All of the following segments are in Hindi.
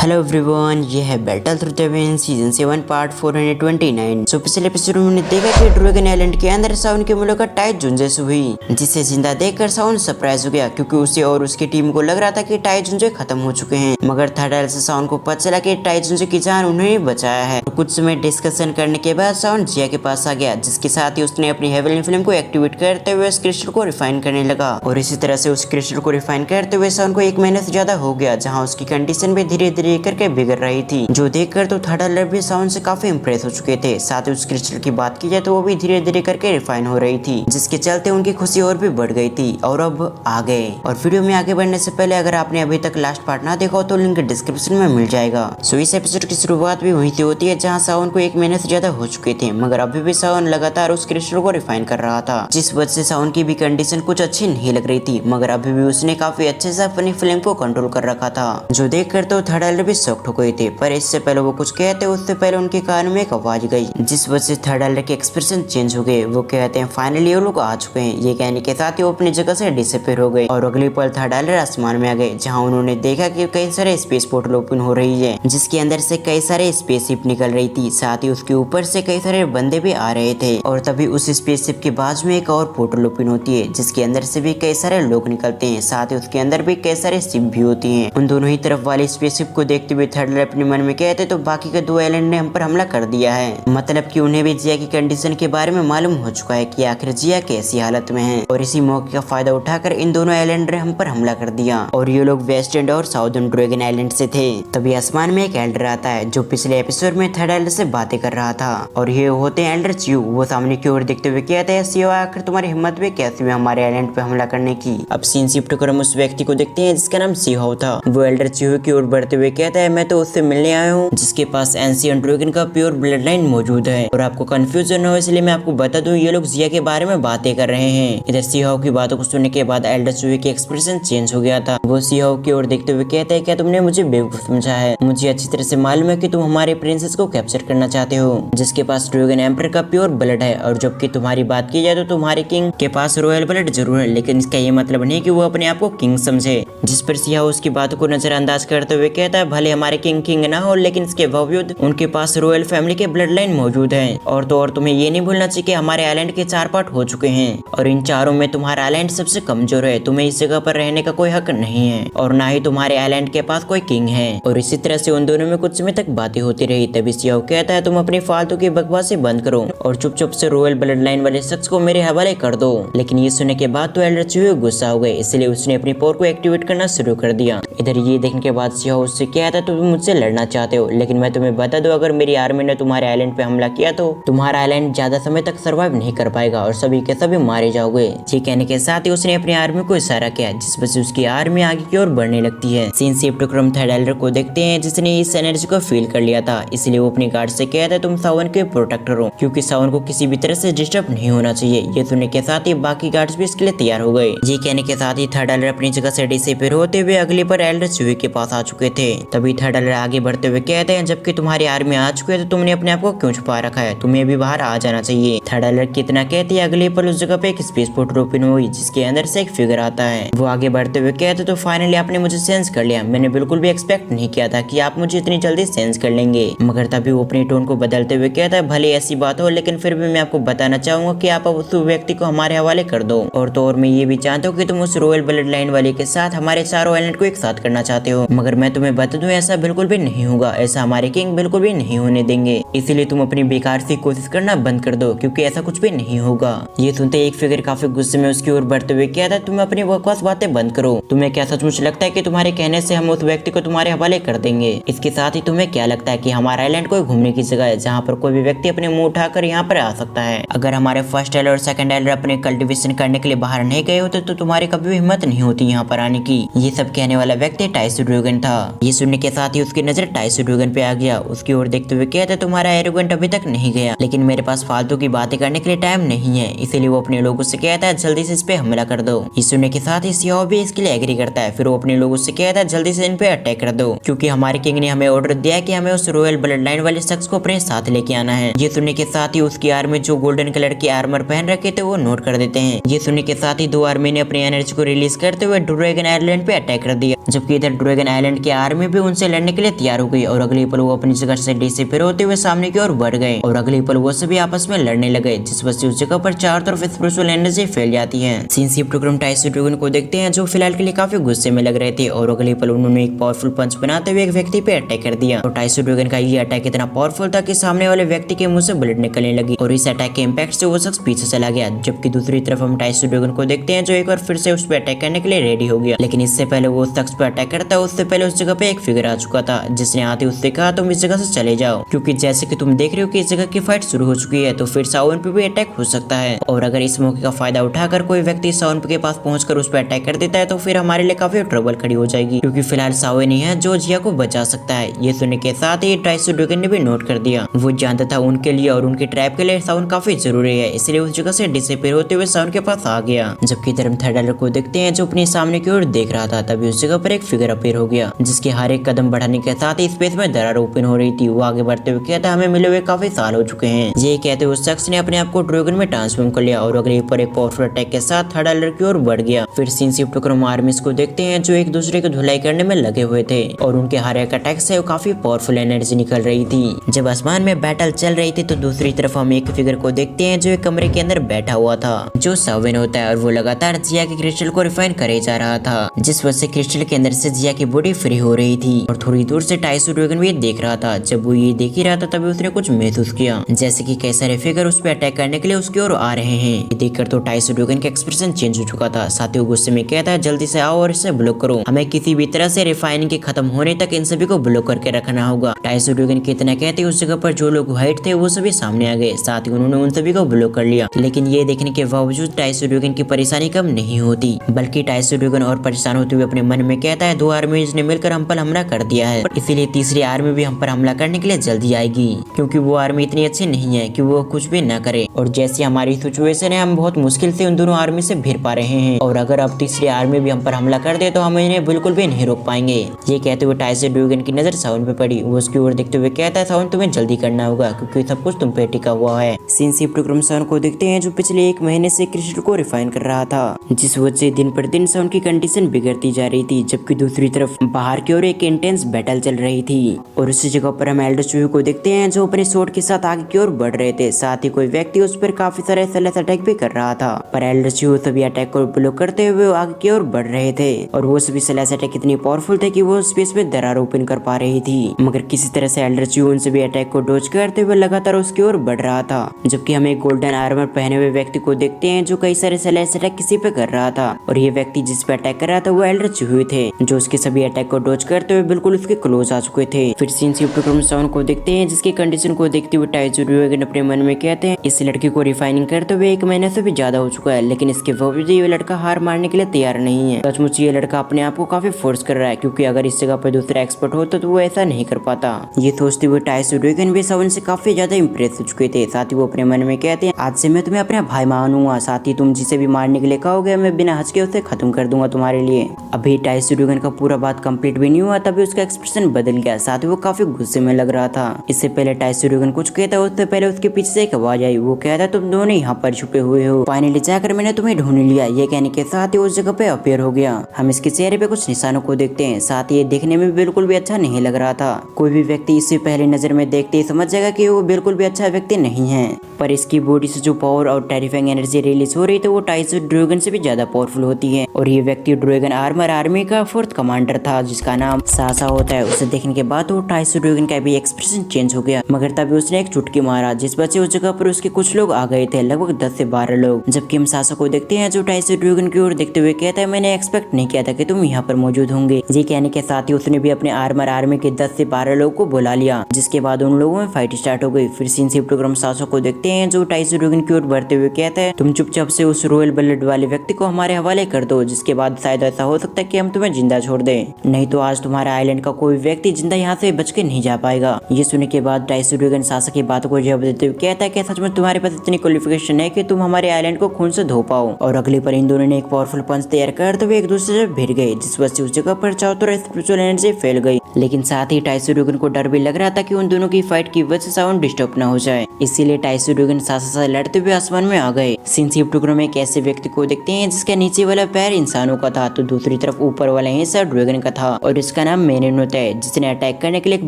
हेलो एवरीवन, ये है battle through the wind season 7 part 429। सो पिछले एपिसोड में हमने देखा कि ड्रैगन आइलैंड के अंदर साउन की मुलाकात टाई जुंजे से हुई, जिसे जिंदा देखकर साउन सरप्राइज हो गया क्योंकि उसे और उसकी टीम को लग रहा था कि टाई जुंजे खत्म हो चुके हैं। मगर थर्ड आइल से साउन को पता चला कि टाई जुंजे की जान उन्हें बचाया है। तो कुछ समय डिस्कशन करने के बाद साउन जिया के पास आ गया, जिसके साथ ही उसने अपनी हेवनली फ्लेम को एक्टिवेट करते हुए उस क्रिस्टल को रिफाइन करने लगा। और इसी तरह से उस क्रिस्टल को रिफाइन करते हुए साउन को 1 महीने से ज्यादा हो गया, जहाँ उसकी कंडीशन भी धीरे धीरे करके बिगड़ रही थी, जो देखकर तो थर्ड आइलर भी साउंड से काफी इंप्रेस हो चुके थे। साथ ही उस क्रिस्टल की बात की जाए तो वो भी धीरे धीरे करके रिफाइन हो रही थी, जिसके चलते उनकी खुशी और भी बढ़ गई थी। और अब आ गए। और वीडियो में आगे बढ़ने से पहले अगर आपने अभी तक लास्ट पार्ट ना देखा हो तो लिंक डिस्क्रिप्शन में मिल जाएगा। सो इस एपिसोड की शुरुआत भी वहीं से होती है जहाँ सावन को 1 महीने से ज्यादा हो चुके थे, मगर अभी भी सावन लगातार उस क्रिस्टल को रिफाइन कर रहा था, जिस वजह से सावन की भी कंडीशन कुछ अच्छी नहीं लग रही थी। मगर अभी भी उसने काफी अच्छे से अपनी फ्लेम को कंट्रोल कर रखा था, जो देखकर तो थर्ड आइलर भी शॉक्ड हो गए थे। पर इससे पहले वो कुछ कहते उससे पहले उनके कान में एक आवाज गई, जिस वजह से थर्ड आइलर के एक्सप्रेशन चेंज हो गए। वो कहते हैं फाइनली वो लोग आ चुके हैं। ये कहने के साथ ही वो अपनी जगह से डिसअपीयर हो गए और अगली पल थर्ड आइलर आसमान में आ गए, जहाँ उन्होंने देखा कि कई सारे स्पेस पोर्टल ओपन हो रही है, जिसके अंदर से कई सारे स्पेसशिप निकल रही थी। साथ ही उसके ऊपर से कई सारे बंदे भी आ रहे थे। और तभी उस स्पेसशिप के बाजू में एक और पोर्टल ओपन होती है, जिसके अंदर से भी कई सारे लोग निकलते हैं। साथ ही उसके अंदर भी कई सारे शिप भी होती हैं। उन दोनों ही तरफ वाली स्पेसशिप को देखते हुए थर्ड आइलर अपने मन में कहते तो बाकी के 2 आइलैंड ने हम पर हमला कर दिया है, मतलब कि उन्हें भी जिया की कंडीशन के बारे में मालूम हो चुका है कि आखिर जिया कैसी हालत में है। और इसी मौके का फायदा उठाकर इन दोनों आइलैंड ने हम पर हमला कर दिया। और ये लोग वेस्ट एंड और साउदर्न ड्रैगन आइलैंड से थे। तभी आसमान में एक एल्डर आता है, जो पिछले एपिसोड में थर्ड आइलैंड से बातें कर रहा था। और ये होते हैं एल्डर चियो। वो सामने की ओर देखते हुए कहते हैं सियो, आखिर तुम्हारी हिम्मत भी कैसी हुई हमारे आइलैंड पे हमला करने की। अब सीन शिफ्ट कर हम उस व्यक्ति को देखते हैं जिसका नाम सियो था। वो एल्डर चियो की ओर बढ़ते हुए कहता है मैं तो उससे मिलने आया हूँ जिसके पास एंशिएंट ड्रैगन का प्योर ब्लड लाइन मौजूद है। और आपको कंफ्यूजन हो इसलिए मैं आपको बता दूं, ये लोग जिया के बारे में बातें कर रहे हैं। इधर सियो की बातों को सुनने के बाद एल्डर चियो की एक्सप्रेशन चेंज हो गया था। वो सियो की ओर देखते हुए कहता है क्या तुमने मुझे बेवकूफ समझा है? मुझे अच्छी तरह से मालूम है कि तुम हमारे प्रिंसेस को कैप्चर करना चाहते हो, जिसके पास ड्रैगन एम्पर का प्योर ब्लड है। और जबकि तुम्हारी बात की जाए तो तुम्हारे किंग के पास रॉयल ब्लड जरूर है, लेकिन इसका ये मतलब नहीं कि वो अपने आप को किंग समझे। जिस पर सियो उसकी बातों को नजरअंदाज करते हुए कहता है भले हमारे किंग ना हो, लेकिन इसके बावजूद उनके पास रॉयल फैमिली के ब्लड लाइन मौजूद है। और तो और तुम्हें ये नहीं भूलना चाहिए कि हमारे आइलैंड के 4 पार्ट हो चुके हैं और इन चारों में तुम्हारा आइलैंड सबसे कमजोर है। तुम्हें इस जगह पर रहने का कोई हक नहीं है और ना ही तुम्हारे आइलैंड के पास कोई किंग है। और इसी तरह से उन दोनों में कुछ समय तक बातें होती रही। तभी सियो कहता है तुम अपनी फालतू की बकवासें बंद करो और चुप से रॉयल ब्लड लाइन वाले शख्स को मेरे हवाले कर दो। लेकिन ये सुनने के बाद तो एल्डर चियो गुस्सा हो गए, इसलिए उसने अपनी पावर को एक्टिवेट करना शुरू कर दिया। इधर ये देखने के बाद सियो उससे कहता है तुम मुझसे लड़ना चाहते हो, लेकिन मैं तुम्हें बता दूं अगर मेरी आर्मी ने तुम्हारे आइलैंड पे हमला किया तो तुम्हारा आइलैंड ज्यादा समय तक सर्वाइव नहीं कर पाएगा और सभी के सभी मारे जाओगे। ये कहने के साथ ही उसने अपनी आर्मी को इशारा किया, जिस वजह से उसकी आर्मी आगे की ओर बढ़ने लगती है। सीन शिफ्ट कर हम थर्ड आइलर को देखते हैं, जिसने इस एनर्जी को फील कर लिया था, इसलिए वो अपनी गार्ड से कहता है तुम सावन के प्रोटेक्टर हो, क्योंकि सावन को किसी भी तरह से डिस्टर्ब नहीं होना चाहिए। ये सुनने के साथ ही बाकी गार्ड्स भी इसके लिए तैयार हो गए। ये कहने के साथ ही थर्ड आइलर अपनी जगह से डिसअपीयर होते हुए अगली पर एल्डर चियो के पास आ चुके थे। तभी थर्ड आइलर आगे बढ़ते हुए कहते हैं जबकि तुम्हारी आर्मी आ चुकी है तो तुमने अपने आप को क्यों छुपा रखा है? तुम्हें भी बाहर आ जाना चाहिए। थर्ड आइलर कितना कहती है अगले पल उस जगह पे एक स्पेस पोर्टल ओपन हुई, जिसके अंदर से एक फिगर आता है। वो आगे बढ़ते हुए कहते तो फाइनली आपने मुझे सेंस कर लिया। मैंने बिल्कुल भी एक्सपेक्ट नहीं किया था कि आप मुझे इतनी जल्दी सेंस कर लेंगे। मगर तभी वो अपनी टोन को बदलते हुए कहता है भले ऐसी बात हो, लेकिन फिर भी मैं आपको बताना चाहूंगा कि आप उस व्यक्ति को हमारे हवाले कर दो। और तो और मैं ये भी जानता हूँ कि तुम उस रॉयल ब्लड लाइन वाले के साथ हमारे चारों आइलैंड को एक साथ करना चाहते हो, मगर मैं तुम्हें बता दूं ऐसा बिल्कुल भी नहीं होगा। ऐसा हमारे किंग बिल्कुल भी नहीं होने देंगे, इसीलिए तुम अपनी बेकार सी कोशिश करना बंद कर दो, क्योंकि ऐसा कुछ भी नहीं होगा। ये सुनते एक फिगर काफी गुस्से में उसकी ओर बढ़ते हुए कहता है तुम अपनी बकवास बातें बंद करो। तुम्हें क्या सचमुच लगता है कि तुम्हारे कहने से हम उस व्यक्ति को तुम्हारे हवाले कर देंगे? इसके साथ ही तुम्हें क्या लगता है कि हमारा आइलैंड कोई घूमने की जगह है जहाँ पर कोई भी व्यक्ति अपने मुंह उठाकर यहाँ पर आ सकता है? अगर हमारे फर्स्ट आइलर और सेकंड आइलर अपने कल्टिवेशन करने के लिए बाहर नहीं गए होते तो तुम्हारी कभी भी हिम्मत नहीं होती यहाँ पर आने की। ये सब कहने वाला व्यक्ति टाइसो ड्रैगन था। ये सुनने के साथ ही उसकी नजर टाइसो ड्रैगन पे आ गया। उसकी ओर देखते हुए कहते तुम्हारा एरोगेंट अभी तक नहीं गया, लेकिन मेरे पास फालतू की बातें करने के लिए टाइम नहीं है, इसीलिए वो अपने लोगों से कहता है जल्दी से इस पे हमला कर दो। ये सुनने के साथ ही सियो भी इसके लिए एग्री करता है। फिर वो अपने लोगों से कहता है जल्दी से इन पे अटैक कर दो, क्योंकि हमारे किंग ने हमें ऑर्डर दिया है कि हमें उस रॉयल ब्लड लाइन वाले शख्स को अपने साथ लेके आना है। ये सुनने के साथ ही उसकी आर्मी जो गोल्डन कलर की आर्मर पहन रखे थे वो नोट कर देते हैं। ये सुनने के साथ ही 2 आर्मी ने अपनी एनर्जी को रिलीज करते हुए ड्रैगन आइलैंड पे अटैक कर दिया, जबकि इधर ड्रैगन आइलैंड की आर्मी आर्मी भी उनसे लड़ने के लिए तैयार हो गई और अगले पल वो अपनी जगह से डिसअपीयर होते हुए सामने की ओर बढ़ गए और अगले पल वो सभी आपस में लड़ने लगे, जिस वजह से उस जगह पर चारों तरफ स्पिरिचुअल एनर्जी फैल जाती है। सिंसिप टुकरम टाइसो ड्रैगन को देखते हैं जो फिलहाल के लिए काफी गुस्से में लग रहे थे और अगले पल उन्होंने एक पावरफुल पंच बनाते हुए एक व्यक्ति पे अटैक कर दिया। तो टाइसो ड्रैगन का ये अटैक इतना पावरफुल था कि सामने वाले व्यक्ति के मुंह से ब्लड निकलने लगी और इस अटैक के इम्पैक्ट से वो शख्स पीछे चला गया। जबकि दूसरी तरफ हम टाइसो ड्रैगन को देखते हैं जो एक बार फिर से उस पर अटैक करने के लिए रेडी हो गया, लेकिन इससे पहले वो उस शख्स पर अटैक करता उससे पहले उस जगह पे एक फिगर आ चुका था जिसने आते उससे कहा तुम इस जगह से चले जाओ, क्योंकि जैसे कि तुम देख रहे हो कि इस जगह की फाइट शुरू हो चुकी है तो फिर सावन पे भी अटैक हो सकता है और अगर इस मौके का फायदा उठाकर कोई व्यक्ति सावन के पास पहुंचकर उस पर अटैक कर देता है तो फिर हमारे लिए काफी ट्रबल खड़ी हो जाएगी, क्योंकि फिलहाल सावन ही है जो जिया को बचा सकता है। ये सुनने के साथ ही टाइसो ड्रैगन ने भी नोट कर दिया, वो जानता था उनके लिए और उनके ट्राइब के लिए सावन काफी जरूरी है, इसलिए उस जगह से डिसअपीयर होते हुए सावन के पास आ गया। जबकि धर्म थर्डलर को देखते हैं जो अपने सामने की ओर देख रहा था, तभी उस जगह पर एक फिगर अपीयर हो गया जिसके हर एक कदम बढ़ाने के साथ ही स्पेस में दरार ओपन हो रही थी। वो आगे बढ़ते हुए कहता हमें मिले हुए काफी साल हो चुके हैं। ये कहते हुए उस शख्स ने अपने आप को ड्रैगन में ट्रांसफॉर्म कर लिया और अगले पर एक पावरफुल अटैक के साथ थर्डलर की ओर बढ़ गया। फिर सिंसिप टुकरम आर्मीज को देखते हैं जो एक दूसरे की धुलाई करने में लगे हुए थे और उनके हर एक अटैक से काफी पावरफुल एनर्जी निकल रही थी। जब आसमान में बैटल चल रही थी तो दूसरी तरफ हम एक फिगर को देखते हैं जो एक कमरे के अंदर बैठा हुआ था जो सावन होता है और वो लगातार जिया के क्रिस्टल को रिफाइन करे जा रहा था, जिस वजह से क्रिस्टल के अंदर से जिया की बॉडी फ्री हो रही थी और थोड़ी दूर से टाइसो ड्रैगन भी देख रहा था। जब वो ये देख ही रहा था तभी उसने कुछ महसूस किया जैसे कि कई सारे फिगर उस पर अटैक करने के लिए उसकी ओर आ रहे हैं। ये देखकर तो टाइसो ड्रैगन का एक्सप्रेशन चेंज हो चुका था, साथ ही वो गुस्से में कहता है जल्दी से आओ और इसे ब्लॉक करो, हमें किसी भी तरह से रिफाइनिंग के खत्म होने तक इन सभी को ब्लॉक करके रखना होगा। टाइसो ड्रैगन के इतना कहते उस जगह पर जो लोग व्हाइट थे वो सभी सामने आ गए, साथ ही उन्होंने उन सभी को ब्लॉक कर लिया। लेकिन ये देखने के बावजूद टाइसो ड्रैगन की परेशानी कम नहीं होती, बल्कि टाइसो ड्रैगन और परेशान होते हुए अपने मन में कहता है दो आर्मीज ने मिलकर हम पर हमला कर दिया है, इसीलिए तीसरी आर्मी भी हम पर हमला करने के लिए जल्दी आएगी, क्योंकि वो आर्मी इतनी अच्छी नहीं है कि वो कुछ भी न करे और जैसी हमारी सिचुएशन है हम बहुत मुश्किल से उन दोनों आर्मी से भिड़ पा रहे हैं और अगर अब तीसरी आर्मी भी हम पर हमला कर दे तो हम इन्हें बिल्कुल भी नहीं रोक पाएंगे। ये कहते हुए टाइसो ड्रैगन की नजर सावन पे पड़ी, वो उसकी ओर देखते हुए कहता है सावन तुम्हें जल्दी करना होगा क्योंकि सब कुछ तुम पे टिका हुआ है। सिंसिप टुकरम सावन को देखते हैं जो पिछले एक महीने से क्रिस्टल को रिफाइन कर रहा था, जिस वजह से दिन पर दिन सावन की कंडीशन बिगड़ती जा रही थी। जबकि दूसरी तरफ बाहर की ओर एक इंटेंस बैटल चल रही थी और उसी जगह पर हम एल्डर चूहे को देखते हैं जो अपने स्वॉर्ड के साथ आगे की ओर बढ़ रहे थे, साथ ही कोई व्यक्ति उस पर काफी सारे स्लैश अटैक भी कर रहा था, पर एल्डर चूहे सभी अटैक को ब्लॉक करते हुए आगे की ओर बढ़ रहे थे और वो सभी स्लैश अटैक इतनी पावरफुल थे कि वो स्पेस में दरार ओपन कर पा रही थी, मगर किसी तरह से एल्डर चूहे उन सभी अटैक को डॉज करते हुए लगातार उसकी ओर बढ़ रहा था। जबकि हम एक गोल्डन आर्मर पहने हुए व्यक्ति को देखते हैं जो कई सारे स्लैश अटैक किसी पे कर रहा था और ये व्यक्ति जिस पे अटैक कर रहा था वो एल्डर चूहे थे जो उसके सभी अटैक को डॉज करते हुए बिल्कुल उसके क्लोज आ चुके थे। फिर सिंसिप टुकरम सावन को देखते हैं जिसकी कंडीशन को देखते हुए टाइसो ड्रैगन अपने मन में कहते हैं इस लड़की को रिफाइनिंग करते हुए एक महीने से भी ज्यादा हो चुका है, लेकिन इसके बावजूद ये लड़का हार मारने के लिए तैयार नहीं है। सचमुच ये लड़का अपने आप को काफी फोर्स कर रहा है, क्योंकि अगर इस जगह पर दूसरा एक्सपर्ट होता तो वो ऐसा नहीं कर पाता। ये सोचते हुए टाइसो ड्रैगन भी सावन से काफी ज्यादा इंप्रेस हो चुके थे। साथ ही वो अपने मन में कहते हैं आज से मैं तुम्हें अपना भाई मानूंगा, साथ ही तुम जिसे भी मारने के लिए कहोगे मैं बिना हंसके उसे खत्म कर दूंगा तुम्हारे लिए। अभी टाइसो ड्रैगन का पूरा बात कंप्लीट भी नहीं हुआ तभी उसका एक्सप्रेशन बदल गया, साथ ही वो काफी गुस्से में लग रहा था। इससे पहले टाइसो ड्रैगन कुछ कहता उससे पहले उसके पीछे से एक आवाज आई, वो कहता तुम दोनों यहाँ पर छुपे हुए हो, फाइनली जाकर मैंने तुम्हें ढूंढ लिया। ये कहने के साथ ही उस जगह पे अपीयर हो गया। हम इसके चेहरे पे कुछ निशानों को देखते हैं, साथ ही ये देखने में बिल्कुल भी अच्छा नहीं लग रहा था। कोई भी व्यक्ति इससे पहले नजर में देखते ही समझ जाएगा कि वो बिल्कुल भी अच्छा व्यक्ति नहीं है, पर इसकी बॉडी से जो पावर और टेरिफाइंग एनर्जी रिलीज हो रही थी वो टाइसो ड्रैगन से भी ज्यादा पावरफुल होती है और ये व्यक्ति ड्रैगन आर्मर आर्मी का 4th कमांडर था जिसका नाम सासा होता है। उसे देखने के बाद वो टाइसो ड्रैगन का भी एक्सप्रेशन चेंज हो गया, मगर तभी उसने एक चुटकी मारा जिस वजह से उस जगह पर उसके कुछ लोग आ गए थे, लगभग 10 से 12 लोग। जबकि हम सासा को देखते हैं जो टाइसो ड्रैगन की ओर देखते हुए कहता है मैंने एक्सपेक्ट नहीं किया था कि तुम यहाँ पर मौजूद होंगे। ये कहने के साथ ही उसने भी अपने आर्मर आर्मी के 10 से 12 लोगों को बुला लिया, जिसके बाद उन लोगों में फाइट स्टार्ट हो गई। फिर सिंसिप टुकरम सासा को देखते हैं जो टाइसो ड्रैगन की ओर बढ़ते हुए कहता है तुम चुपचाप से उस रॉयल ब्लड वाले व्यक्ति को हमारे हवाले कर दो, जिसके बाद शायद ऐसा हो सकता है कि हम तुम्हें जिंदा छोड़ दें, नहीं तो आज तुम्हारे आइलैंड का कोई व्यक्ति जिंदा यहाँ से बच के नहीं जा पाएगा। ये सुनने के बाद टाइसो ड्रैगन सासा की बातों को जवाब देते हुए कहता है कि सच में तुम्हारे पास इतनी क्वालिफिकेशन है कि तुम हमारे आइलैंड को खून से धो पाओ। और अगले पर इन दोनों ने एक पावरफुल पंच तैयार करते हुए एक दूसरे से भिड़ गए, जिस वजह से उस जगह पर चारों तरफ स्पिरिचुअल एनर्जी फैल गई। लेकिन साथ ही टाइसो ड्रैगन को डर भी लग रहा था कि उन दोनों की फाइट की वजह से साउंड डिस्टर्ब न हो जाए, इसीलिए टाइसो ड्रैगन सासा से लड़ते हुए आसमान में आ गए। सिंसिप टुकड़ों में एक ऐसे व्यक्ति को देखते हैं जिसका नीचे वाला पैर इंसानों का था तो दूसरी तरफ ऊपर वाला हिस्सा ड्रैगन का था और इस जिसका नाम मेनिन होता है, जिसने अटैक करने के लिए एक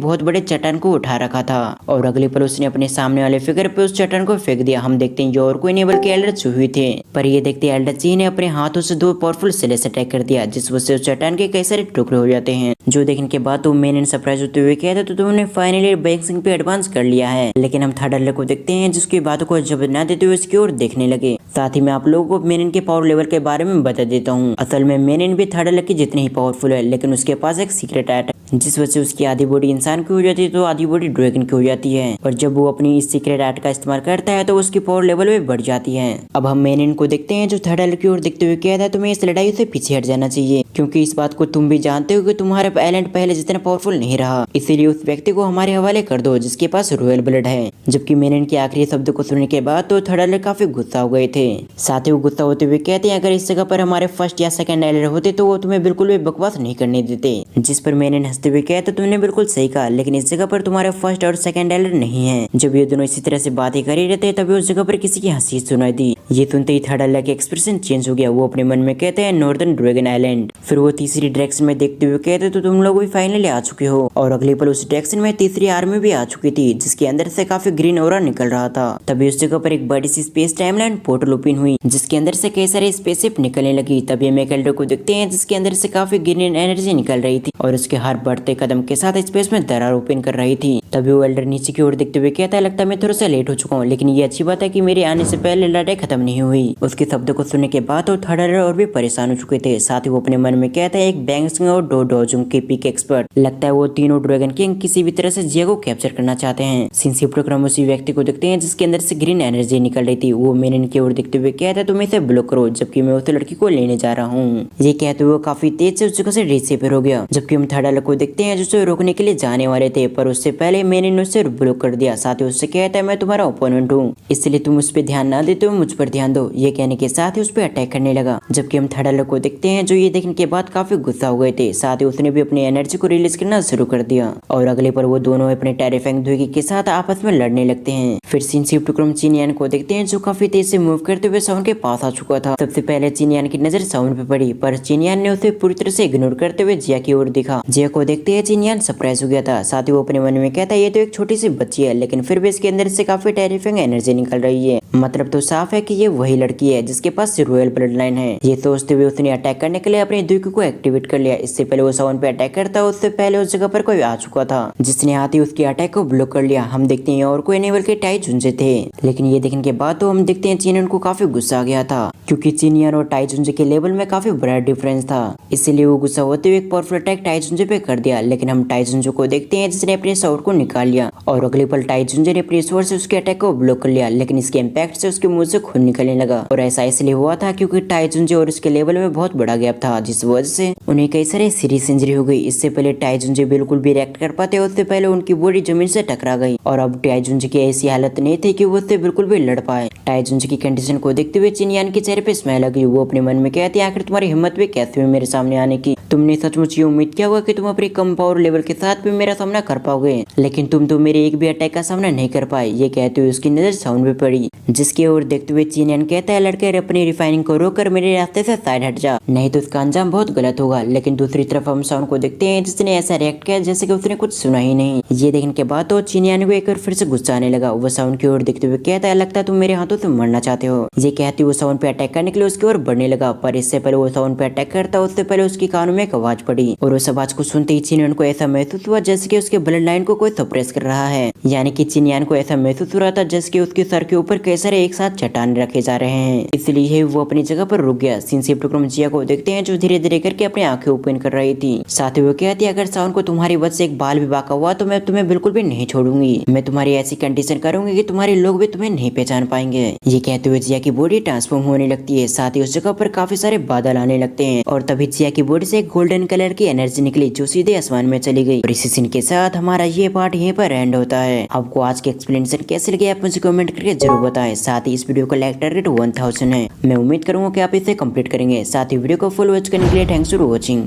बहुत बड़े चट्टान को उठा रखा था और अगले पल उसने अपने सामने वाले फिगर पे उस चट्टान को फेंक दिया। हम देखते हैं ये और कोई नहीं बल्कि एल्डर चूही थे, पर ये देखते एल्डर ची ने अपने हाथों से 2 पावरफुल स्लेश अटैक कर दिया, जिस वजह से उस चट्टान के कई सारे टुकड़े हो जाते हैं। जो देखने के बाद तो मेनिन सरप्राइज होते हुए कहता तो तुमने फाइनली बैंकिंग पे एडवांस कर लिया है। लेकिन हम थर्ड एल्डर को देखते हैं जिसकी बातों को जवाब न देते हुए उसकी ओर देखने लगे। साथ ही मैं आप लोगों को मेनिन के पावर लेवल के बारे में बता देता हूँ। असल में मेनिन भी थर्ड एल्डर की जितनी ही पावरफुल है, लेकिन उसके पास एक सीक्रेट आर्ट जिस वजह से उसकी आधी बॉडी इंसान की हो जाती है तो आधी बॉडी ड्रैगन की हो जाती है, और जब वो अपनी इस सीक्रेट आर्ट का इस्तेमाल करता है तो उसकी पावर लेवल भी बढ़ जाती है। अब हम मेनिन को देखते हैं जो थर्ड एल्डर की ओर देखते हुए कहता है तुम्हें इस लड़ाई से पीछे हट जाना चाहिए, क्योंकि इस बात को तुम भी जानते हो कि तुम्हारा आइलैंड पहले जितना पावरफुल नहीं रहा, इसीलिए उस व्यक्ति को हमारे हवाले कर दो जिसके पास रॉयल ब्लड है। जबकि मेनिन के आखिरी शब्द को सुनने के बाद तो थर्ड एल्डर काफी गुस्सा हो गए थे। साथ ही वो गुस्सा होते हुए कहते हैं अगर इस जगह पर हमारे फर्स्ट या सेकंड एल्डर होते तो वो तुम्हें बिल्कुल भी बकवास नहीं करने देते। जिस पर मेनिन हंसते हुए कहते तुमने बिल्कुल सही कहा, लेकिन इस जगह पर तुम्हारे फर्स्ट और सेकंड एल्डर नहीं है। जब ये दोनों इसी तरह से बातें कर ही रहते तभी उस जगह पर किसी की हंसी सुनाई दी। ये सुनते ही थर्ड एल्डर का एक्सप्रेशन चेंज हो गया। वो अपने मन में कहते हैं नॉर्दर्न ड्रैगन आइलैंड। फिर वो तीसरी डायरेक्शन में देखते हुए कहते तो तुम लोग भी फाइनली आ चुके हो, और अगले पल उस डायरेक्शन में तीसरी आर्मी भी आ चुकी थी जिसके अंदर से काफी ग्रीन ऑरा निकल रहा था। तभी उस जगह पर एक बड़ी सी स्पेस टाइमलाइन पोर्टल ओपन हुई जिसके अंदर से कई सारे स्पेसशिप निकलने लगी। तभी हम एक एल्डर को देखते हैं जिसके अंदर से काफी ग्रीन एनर्जी निकल रही थी और उसके हर बढ़ते कदम के साथ स्पेस में दरार ओपन कर रही थी। तभी वो एल्डर नीचे की ओर देखते हुए कहता है लगता है मैं थोड़ा सा लेट हो चुका हूँ, लेकिन ये अच्छी बात है कि मेरे आने से पहले लड़ाई खत्म नहीं हुई। उसके शब्द को सुनने के बाद तो थर्ड एल्डर और भी परेशान हो चुके थे। साथ ही वो अपने मन में कहता है एक बैंक्स और दो डोजुंग के पिक एक्सपर्ट, लगता है वो तीनों ड्रैगन किंग किसी भी तरह से जिया को कैप्चर करना चाहते हैं। सिंसिप्टो क्रम उसी व्यक्ति को देखते हैं जिसके अंदर से ग्रीन एनर्जी निकल रही थी। वो मेनिन की ओर देखते हुए कहता है तुम इसे ब्लॉक करो, जबकि मैं उस लड़की को लेने जा रहा हूँ। ये कहते हुए काफी तेज से उस जगह से डिसअपीयर हो गया। जबकि हम थर्ड एल्डर को देखते हैं जिसे रोकने के लिए जाने वाले थे, पर उससे पहले मेनिन उसे ब्लॉक कर दिया। साथ ही उससे कहता है मैं तुम्हारा ओपोनेंट हूँ, इसलिए तुम उस पर ध्यान ना देते हो, मुझ पर ध्यान दो। ये कहने के साथ ही उस पर अटैक करने लगा। जबकि हम थर्ड एल्डर को देखते हैं जो ये देखने के बाद काफी गुस्सा हो गए थे। साथ ही उसने भी अपनी एनर्जी को रिलीज करना शुरू कर दिया और अगले पर वो दोनों अपने टेरिफाइंग धुएं के साथ आपस में लड़ने लगते हैं। फिर सीन शिफ्ट क्रम चिनियान को देखते हैं जो काफी तेज से मूव करते हुए साउंड के पास आ चुका था। सबसे पहले चिनियान की नजर साउंड पे पड़ी, पर चिनियान ने उसे पूरी तरह से इग्नोर करते हुए जिया की ओर देखा। जिया को देखते ही चिनियान सरप्राइज हो गया था। साथ ही वो अपने मन में कहता है ये तो एक छोटी सी बच्ची है, लेकिन फिर भी इसके अंदर से काफी टेरिफाइंग एनर्जी निकल रही है। मतलब तो साफ है कि ये वही लड़की है जिसके पास रॉयल ब्लड लाइन है। ये सोचते हुए उसने अटैक करने के लिए अपने द्वीप को एक्टिवेट कर लिया। इससे पहले वो साउंड पे अटैक करता उससे पहले उस जगह पर कोई आ चुका था जिसने आते ही उसके अटैक को ब्लॉक कर लिया। हम देखते हैं और कोई नहीं बल्कि टाई जुंजे थे। लेकिन ये देखने के बाद तो हम देखते हैं चिनियन को काफी गुस्सा आ गया था, क्योंकि चिनियन और टाई जुंजे के लेवल में काफी बड़ा डिफरेंस था। इसीलिए वो गुस्सा होते हुए एक पावरफुल अटैक टाई जुंजे पे कर दिया। लेकिन हम टाई जुंजे को देखते हैं जिसने अपने स्वॉर्ड को निकाल लिया और अगले पल टाई जुंजे ने अपने स्वॉर्ड से उसके अटैक को ब्लॉक कर लिया। लेकिन इसके इम्पैक्ट से उसके मुंह से खून निकलने लगा, और ऐसा इसलिए हुआ था क्योंकि टाई जुंजे और उसके लेवल में बहुत बड़ा गैप था, जिस वजह से उन्हें कई सारे सीरियस इंजरी हो गई। इससे पहले टाई जुंजे बिल्कुल भी रिएक्ट कर पाते, उससे पहले उनकी बॉडी जमीन से टकरा गई और अब टाई जुंजे की ऐसी हालत नहीं थी कि वो उससे बिल्कुल भी लड़ पाए। टाई जुंजे की कंडीशन को देखते हुए चिनियान के चेहरे पे स्माइल आ गई। वो अपने मन में कहती आखिर तुम्हारी हिम्मत भी कैसे हुई मेरे सामने आने की? तुमने सचमुच ये उम्मीद किया होगा कि तुम अपने कम पावर लेवल के साथ भी मेरा सामना कर पाओगे, लेकिन तुम तो मेरे एक भी अटैक का सामना नहीं कर पाए। ये कहते हुए उसकी नजर साउंड पे पड़ी, जिसकी ओर देखते हुए चिनियान कहता है लड़के अपनी रिफाइनिंग को रोककर मेरे रास्ते से साइड हट जा, नहीं तो उसका अंजाम बहुत गलत होगा। लेकिन दूसरी तरफ हम साउंड को देखते हैं जिसने ऐसा रिएक्ट किया जैसे कि उसने कुछ सुना ही नहीं। ये देखने के बाद तो चिनियान को एक बार फिर से गुस्सा आने लगा। वो साउंड की ओर देखते हुए कहता है लगता है तुम मेरे हाथों से मरना चाहते हो। ये कहते हुए साउंड पे अटैक करने के लिए उसकी ओर बढ़ने लगा, पर इससे पहले वो साउंड पे अटैक करता उससे पहले उसकी कानों में एक आवाज पड़ी, और उस आवाज को सुनते ही चिनियान को ऐसा महसूस हुआ जैसे कि उसके ब्लड लाइन को कोई सप्रेस कर रहा है। यानी कि चिनियान को ऐसा महसूस हो रहा था जैसे कि उसके सर के ऊपर कई सारे एक साथ चट्टान रखे जा रहे हैं। इसलिए वो अपनी जगह पर रुक गया। सिंसिप्टो क्रम जिया को देखते हैं जो धीरे धीरे करके अपनी आंखें ओपन कर रही थी। साथ ही वो कहती है अगर साउंड को तुम्हारी वजह से एक बाल भी बाका हुआ तो मैं तुम्हें बिल्कुल भी नहीं छोड़ूंगी। मैं तुम्हारी ऐसी कंडीशन करूंगी कि तुम्हारे लोग भी तुम्हें नहीं पहचान पाएंगे। ये कहते हुए जिया की बॉडी ट्रांसफॉर्म होने लगती है। साथ ही उस जगह पर काफी सारे बादल आने लगते हैं और तभी जिया की बॉडी से एक गोल्डन कलर की एनर्जी निकली जो सीधे आसमान में चली गई। और इसी सीन के साथ हमारा ये पार्ट यहीं पर एंड होता है। आपको आज के एक्सप्लेनेशन कैसे लगे आप मुझे कमेंट करके जरूर बताएं। साथ ही इस वीडियो का लाइक टारगेट 1000 है। मैं उम्मीद करूंगा कि आप इसे कंप्लीट करेंगे। साथ ही वीडियो को फुल वॉच करने के लिए थैंक्स फॉर वॉचिंग।